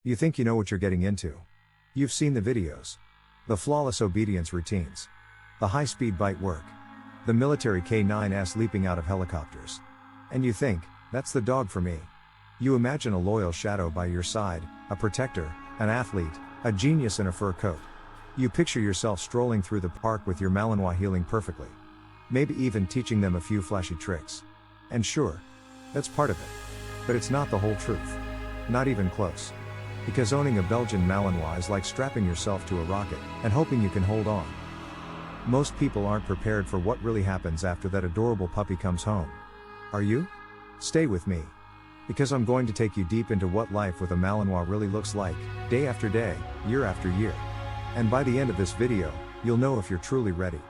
You think you know what you're getting into. You've seen the videos. The flawless obedience routines. The high-speed bite work. The military K9s leaping out of helicopters. And you think, that's the dog for me. You imagine a loyal shadow by your side, a protector, an athlete, a genius in a fur coat. You picture yourself strolling through the park with your Malinois healing perfectly. Maybe even teaching them a few flashy tricks. And sure, that's part of it. But it's not the whole truth. Not even close. Because owning a Belgian Malinois is like strapping yourself to a rocket and hoping you can hold on. Most people aren't prepared for what really happens after that adorable puppy comes home. Are you? Stay with me. Because I'm going to take you deep into what life with a Malinois really looks like, day after day, year after year. And by the end of this video, you'll know if you're truly ready.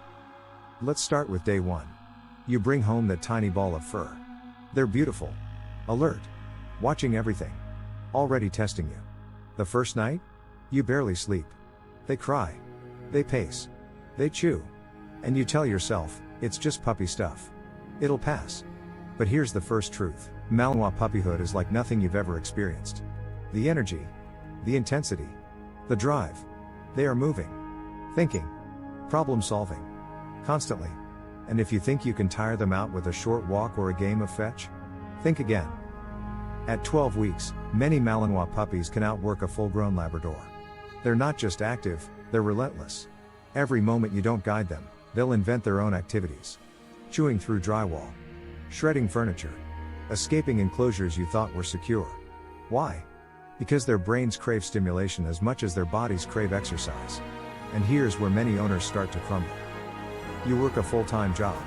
Let's start with day 1. You bring home that tiny ball of fur. They're beautiful. Alert. Watching everything. Already testing you. The first night? You barely sleep. They cry. They pace. They chew. And you tell yourself, it's just puppy stuff. It'll pass. But here's the first truth. Malinois puppyhood is like nothing you've ever experienced. The energy. The intensity. The drive. They are moving. Thinking. Problem solving. Constantly. And if you think you can tire them out with a short walk or a game of fetch, think again. At 12 weeks, many Malinois puppies can outwork a full-grown Labrador. They're not just active, they're relentless. Every moment you don't guide them, they'll invent their own activities. Chewing through drywall. Shredding furniture. Escaping enclosures you thought were secure. Why? Because their brains crave stimulation as much as their bodies crave exercise. And here's where many owners start to crumble. You work a full-time job.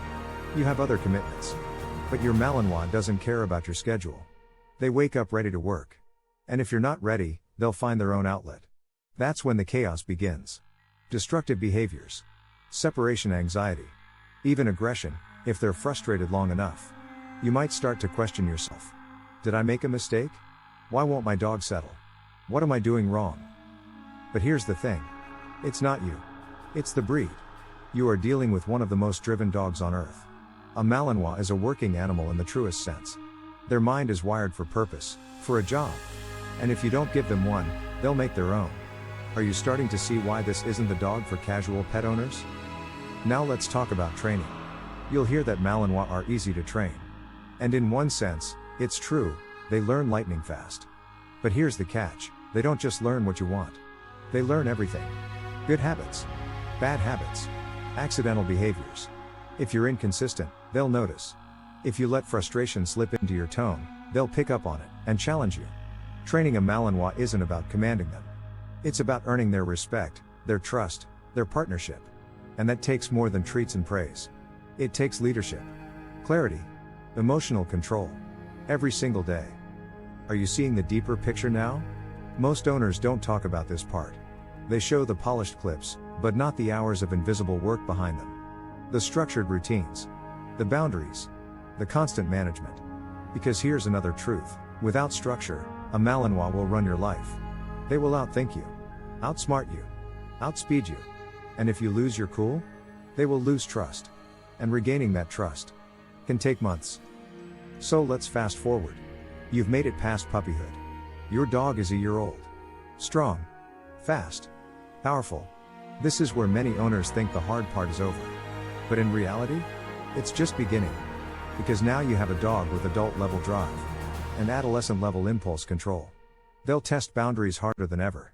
You have other commitments. But your Malinois doesn't care about your schedule. They wake up ready to work. And if you're not ready, they'll find their own outlet. That's when the chaos begins. Destructive behaviors. Separation anxiety. Even aggression, if they're frustrated long enough. You might start to question yourself. Did I make a mistake? Why won't my dog settle? What am I doing wrong? But here's the thing. It's not you. It's the breed. You are dealing with one of the most driven dogs on earth. A Malinois is a working animal in the truest sense. Their mind is wired for purpose, for a job. And if you don't give them one, they'll make their own. Are you starting to see why this isn't the dog for casual pet owners? Now let's talk about training. You'll hear that Malinois are easy to train. And in one sense, it's true, they learn lightning fast. But here's the catch, they don't just learn what you want. They learn everything. Good habits. Bad habits. Accidental behaviors. If you're inconsistent, they'll notice. If you let frustration slip into your tone, they'll pick up on it and challenge you. Training a Malinois isn't about commanding them. It's about earning their respect, their trust, their partnership. And that takes more than treats and praise. It takes leadership, clarity, emotional control. Every single day. Are you seeing the deeper picture now? Most owners don't talk about this part. They show the polished clips, but not the hours of invisible work behind them. The structured routines. The boundaries. The constant management. Because here's another truth, without structure, a Malinois will run your life. They will outthink you, outsmart you, outspeed you. And if you lose your cool, they will lose trust. And regaining that trust can take months. So let's fast forward. You've made it past puppyhood. Your dog is a year old. Strong. Fast. Powerful. This is where many owners think the hard part is over. But in reality, it's just beginning. Because now you have a dog with adult-level drive. And adolescent-level impulse control. They'll test boundaries harder than ever.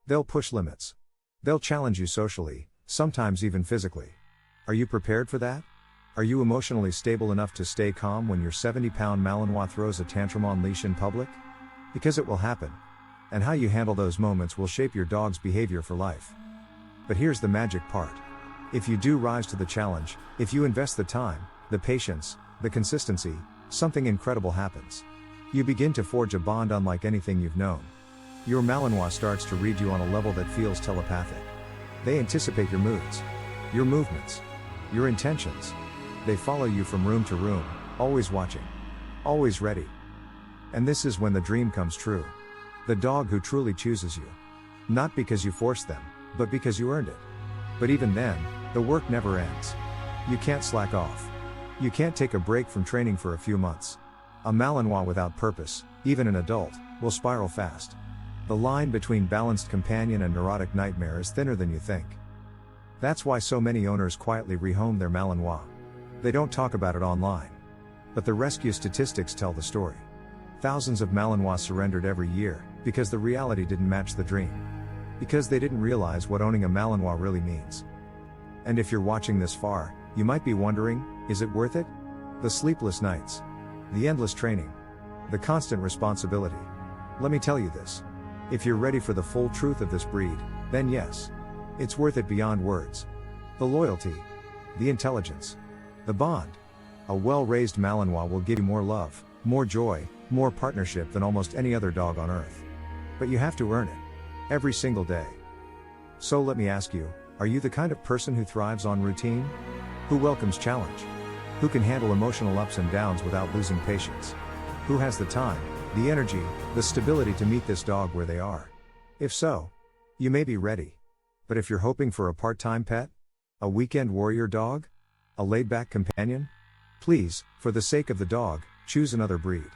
They'll push limits. They'll challenge you socially, sometimes even physically. Are you prepared for that? Are you emotionally stable enough to stay calm when your 70-pound Malinois throws a tantrum on leash in public? Because it will happen. And how you handle those moments will shape your dog's behavior for life. But here's the magic part. If you do rise to the challenge, if you invest the time, the patience, the consistency, something incredible happens. You begin to forge a bond unlike anything you've known. Your Malinois starts to read you on a level that feels telepathic. They anticipate your moods, your movements, your intentions. They follow you from room to room, always watching, always ready. And this is when the dream comes true. The dog who truly chooses you. Not because you forced them, but because you earned it. But even then, the work never ends. You can't slack off. You can't take a break from training for a few months. A Malinois without purpose, even an adult, will spiral fast. The line between balanced companion and neurotic nightmare is thinner than you think. That's why so many owners quietly rehome their Malinois. They don't talk about it online. But the rescue statistics tell the story. Thousands of Malinois surrendered every year, because the reality didn't match the dream. Because they didn't realize what owning a Malinois really means. And if you're watching this far, you might be wondering, is it worth it? The sleepless nights. The endless training. The constant responsibility. Let me tell you this. If you're ready for the full truth of this breed, then yes. It's worth it beyond words. The loyalty. The intelligence. The bond. A well-raised Malinois will give you more love, more joy, more partnership than almost any other dog on earth. But you have to earn it. Every single day. So let me ask you, are you the kind of person who thrives on routine? Who welcomes challenge? Who can handle emotional ups and downs without losing patience? Who has the time, the energy, the stability to meet this dog where they are? If so, you may be ready. But if you're hoping for a part-time pet? A weekend warrior dog? A laid-back companion? Please, for the sake of the dog, choose another breed.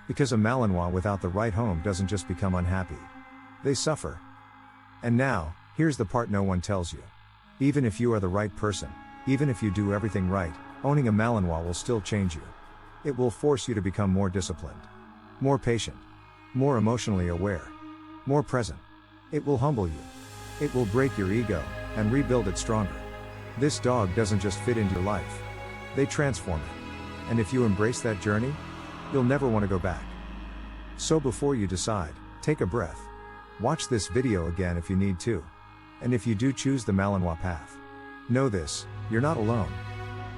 Because a Malinois without the right home doesn't just become unhappy. They suffer. And now, here's the part no one tells you. Even if you are the right person, even if you do everything right, owning a Malinois will still change you. It will force you to become more disciplined, more patient, more emotionally aware, more present. It will humble you. It will break your ego, and rebuild it stronger. This dog doesn't just fit into your life. They transform it. And if you embrace that journey, you'll never want to go back. So before you decide, take a breath. Watch this video again if you need to. And if you do choose the Malinois path, know this, you're not alone.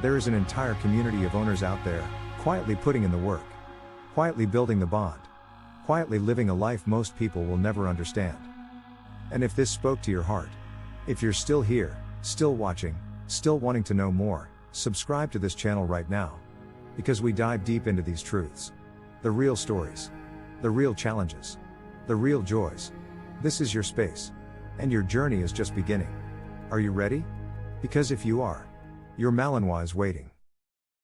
There is an entire community of owners out there, quietly putting in the work, quietly building the bond, quietly living a life most people will never understand. And if this spoke to your heart, if you're still here, still watching, still wanting to know more, subscribe to this channel right now. Because we dive deep into these truths. The real stories. The real challenges. The real joys. This is your space. And your journey is just beginning. Are you ready? Because if you are, your Malinois is waiting.